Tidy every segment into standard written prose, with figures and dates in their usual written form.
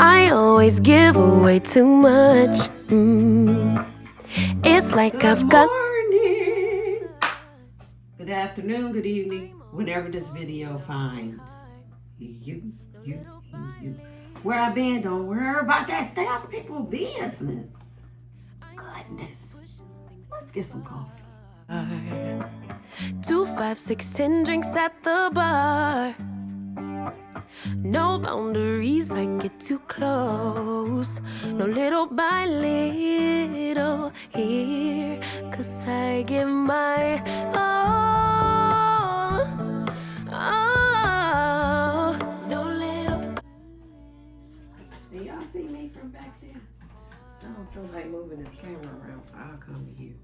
I always give away too much. It's like I've got. Morning. Good afternoon, good evening, whenever this video finds you. Where I been, don't worry about that. Stay out of people's business. Goodness. Let's get some coffee. 2, 5, 6, 10 drinks at the bar. No boundaries, I get too close. No little by little here. 'Cause I give my all. Oh, no little. Can y'all see me from back there? So I don't feel like moving this camera around, so I'll come to you.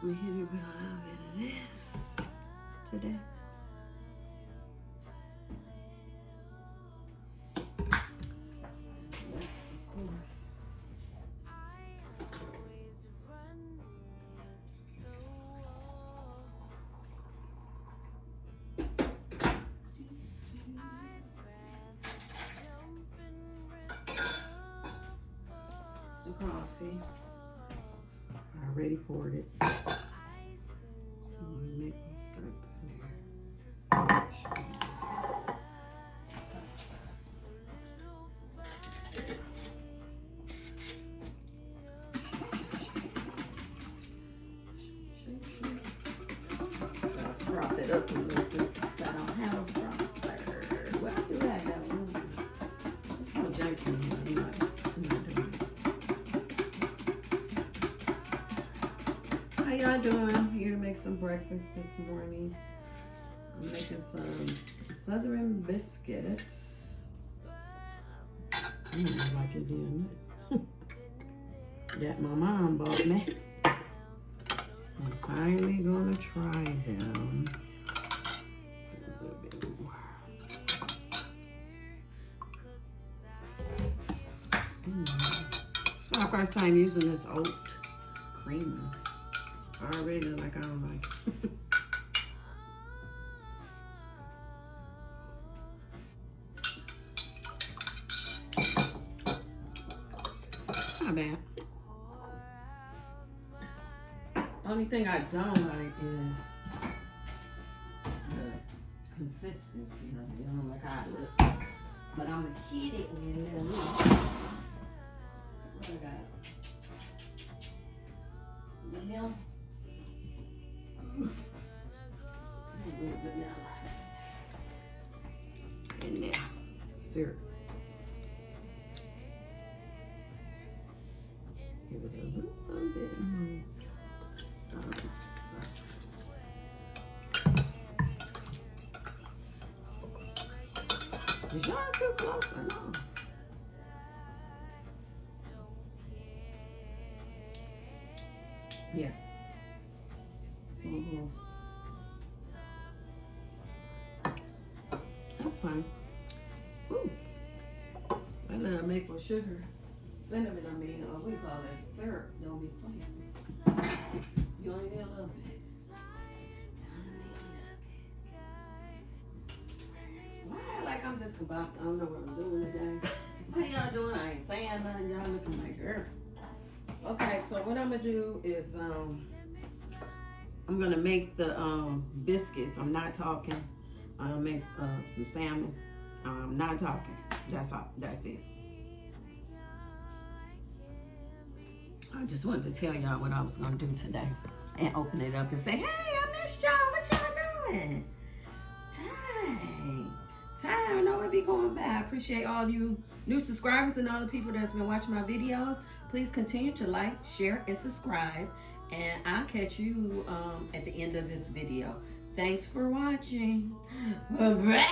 We hit it with a little bit of this today. Of course. Some coffee. I already poured it. Some maple syrup in there. Froth it up a little bit because I don't have a frother. Well, I do have that one. It's no junky in here. I'm not doing it. How y'all doing? Here to make some breakfast this morning. I'm making some Southern biscuits. I like it being that my mom bought me. So I'm finally gonna try them. A little bit more. It's my first time using this oat creamer. I already look like I don't like it. Not bad. Only thing I don't like is the consistency of it. I don't like how it looks. But I'm gonna heat it with a little loose. What I got? Vanilla. A little vanilla. And now, syrup. Give it a little bit more salsa. Is y'all too close or no? Yeah. That's fine. Ooh. I love maple sugar. Cinnamon, I mean, we call that syrup. Don't be playing. You only need a little bit. Why like I'm just about, I don't know what I'm doing today. How y'all doing? I ain't saying nothing. Y'all looking like her. Okay, so what I'm gonna do is I'm gonna make the biscuits. I'm not talking. I'm gonna make some salmon. I'm not talking. That's all. That's it. I just wanted to tell y'all what I was gonna do today and open it up and say, hey, I missed y'all. What y'all doing? Dang. Time, I know it be going by. I appreciate all you new subscribers and all the people that's been watching my videos. Please continue to like, share, and subscribe. And I'll catch you at the end of this video. Thanks for watching. Bye-bye.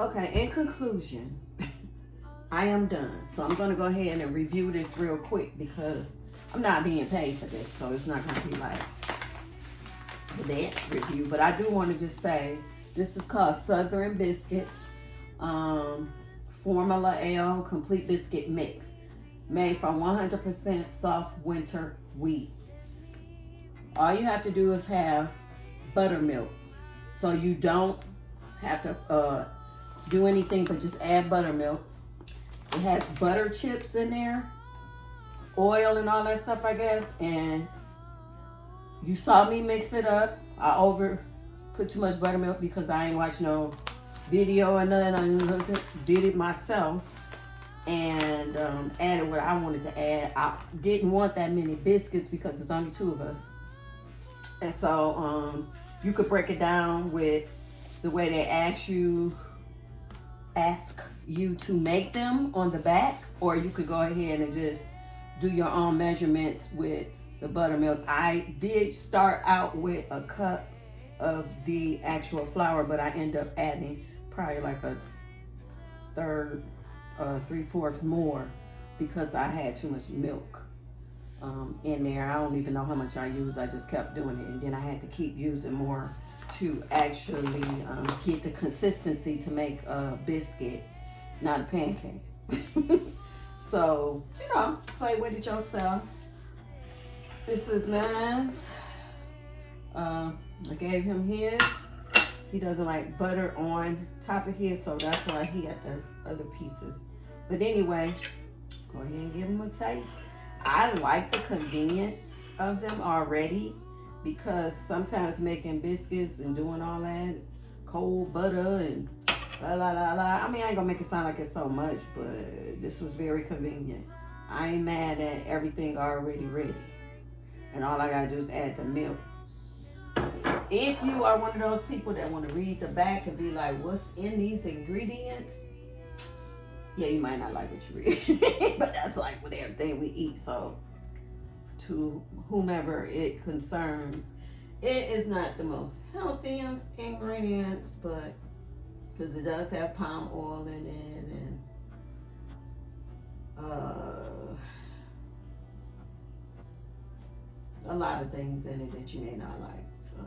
Okay, in conclusion, I am done. So I'm gonna go ahead and review this real quick because I'm not being paid for this, so it's not gonna be like the best review. But I do want to just say this is called Southern Biscuits, Formula Ale Complete Biscuit Mix, made from 100% soft winter wheat. All you have to do is have buttermilk, so you don't have to do anything but just add buttermilk. It has butter chips in there, oil and all that stuff, I guess. And you saw me mix it up. I put too much buttermilk because I ain't watched no video or nothing. I did it myself and added what I wanted to add. I didn't want that many biscuits because there's only 2 of us. And so you could break it down with the way they ask you to make them on the back, or you could go ahead and just do your own measurements with the buttermilk. I did start out with a cup of the actual flour, but I end up adding probably like a third, 3/4 more because I had too much milk in there. I don't even know how much I used. I just kept doing it, and then I had to keep using more to actually get the consistency to make a biscuit, not a pancake. So, you know, play with it yourself. This is nice. I gave him his. He doesn't like butter on top of his, so that's why he got the other pieces. But anyway, go ahead and give him a taste. I like the convenience of them already, because sometimes making biscuits and doing all that cold butter and la la la la. I mean, I ain't gonna make it sound like it's so much, but this was very convenient. I ain't mad at everything already ready. And all I gotta do is add the milk. If you are one of those people that want to read the back and be like, what's in these ingredients? Yeah, you might not like what you read. But that's like with everything we eat. So to whomever it concerns, it is not the most healthiest ingredients, but because it does have palm oil in it and a lot of things in it that you may not like. So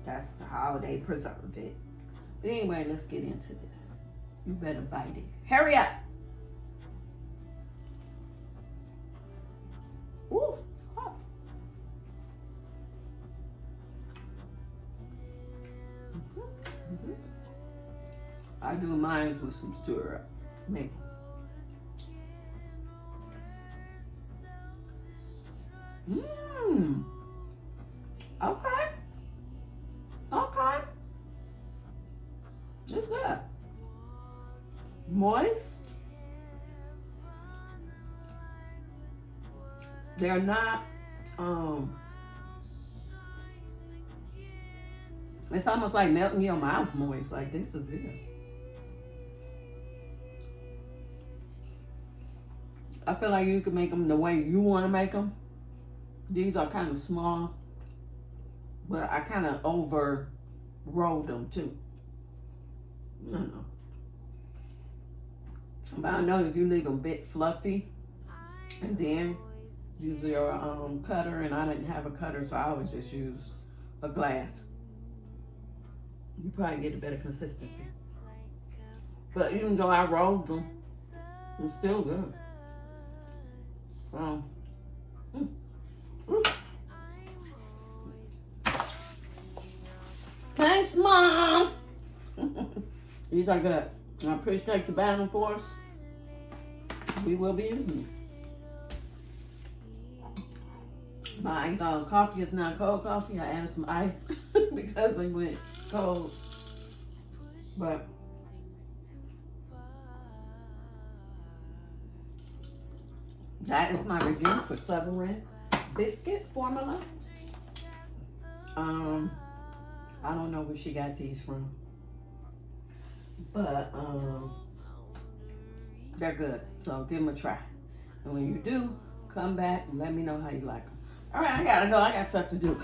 that's how they preserve it. But anyway, let's get into this. You better bite it. Hurry up. Ooh. I do mine with some stir maple. Okay. Okay. It's good. Moist. They're not, it's almost like melting your mouth moist. Like, this is good. I feel like you can make them the way you want to make them. These are kind of small, but I kind of over rolled them too. I don't know. But I know if you leave them a bit fluffy and then use your cutter, and I didn't have a cutter, so I always just use a glass. You probably get a better consistency. But even though I rolled them, it's still good. Thanks, Mom. These are good. I appreciate you buying them for us. We will be using them. My coffee is not cold coffee. I added some ice because it went cold. But that is my review for Southern Biscuit Formula. I don't know where she got these from, but they're good. So give them a try. And when you do, come back and let me know how you like them. All right, I gotta go. I got stuff to do.